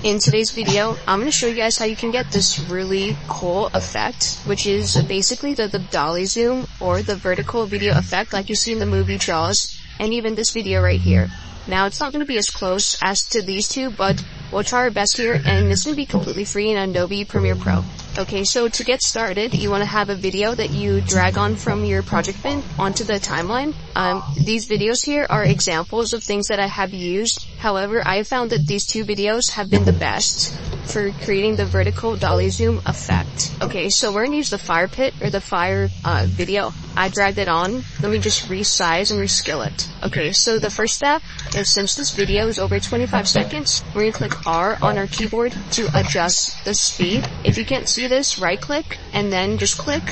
In today's video, I'm going to show you guys how you can get this really cool effect, which is basically the dolly zoom or the vertical video effect like you see in the movie Jaws, and even this video right here. Now, it's not going to be as close as to these two, but we'll try our best here, and it's going to be completely free in Adobe Premiere Pro. Okay, so to get started, you want to have a video that you drag on from your project bin onto the timeline. These videos here are examples of things that I have used. However, I found that these two videos have been the best for creating the vertical dolly zoom effect. Okay, so we're going to use the fire pit or the fire video. I dragged it on. Let me just resize and rescale it. Okay, so the first step is, since this video is over 25 seconds, we're going to click R on our keyboard to adjust the speed. If you can't see this, right click and then just click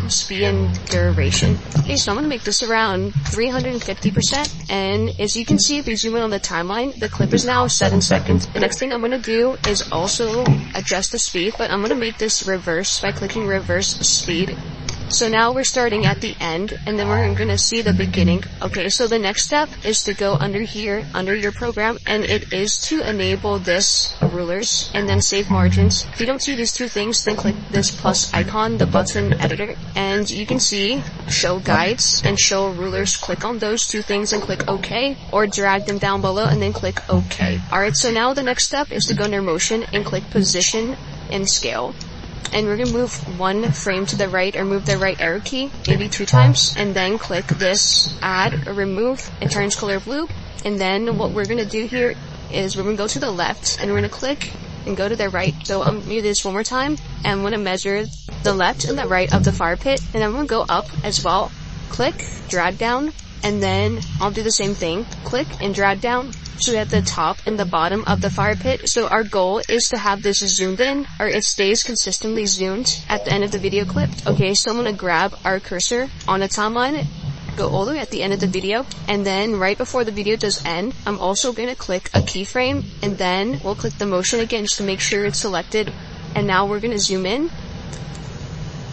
speed and duration. Okay, so I'm going to make this around 350%, and as you can see, if you zoom in on the timeline, the clip is now 7 seconds. The next thing I'm going to do is also adjust the speed, but I'm going to make this reverse by clicking reverse speed. So now we're starting at the end, and then we're going to see the beginning. Okay, so the next step is to go under here, under your program, and it is to enable this rulers, and then save margins. If you don't see these two things, then click this plus icon, the button editor, and you can see show guides and show rulers. Click on those two things and click OK, or drag them down below and then click OK. Alright, so now the next step is to go under motion and click position and scale. And we're going to move one frame to the right, or move the right arrow key, maybe 2 times, and then click this add or remove. It turns color blue. And then what we're going to do here is we're going to go to the left, and we're going to click and go to the right. So I'm going to do this one more time, and I'm going to measure the left and the right of the fire pit, and I'm going to go up as well. Click, drag down, and then I'll do the same thing. Click and drag down. So we have the top and the bottom of the fire pit. So our goal is to have this zoomed in, or it stays consistently zoomed at the end of the video clip. Okay, so I'm going to grab our cursor on the timeline, go all the way at the end of the video, and then right before the video does end, I'm also going to click a keyframe, and then we'll click the motion again just to make sure it's selected. And now we're going to zoom in,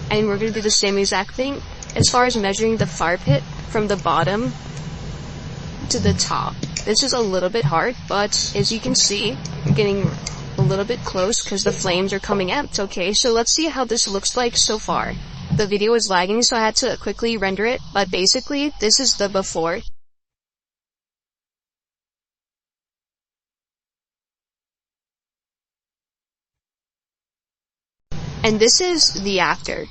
and we're going to do the same exact thing as far as measuring the fire pit from the bottom to the top. This is a little bit hard, but as you can see, I'm getting a little bit close because the flames are coming out. Okay, so let's see how this looks like so far. The video is lagging, so I had to quickly render it, but basically, this is the before. And this is the after.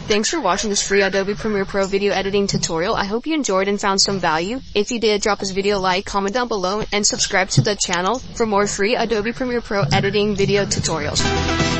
Thanks for watching this free Adobe Premiere Pro video editing tutorial. I hope you enjoyed and found some value. If you did, drop this video a like, comment down below, and subscribe to the channel for more free Adobe Premiere Pro editing video tutorials.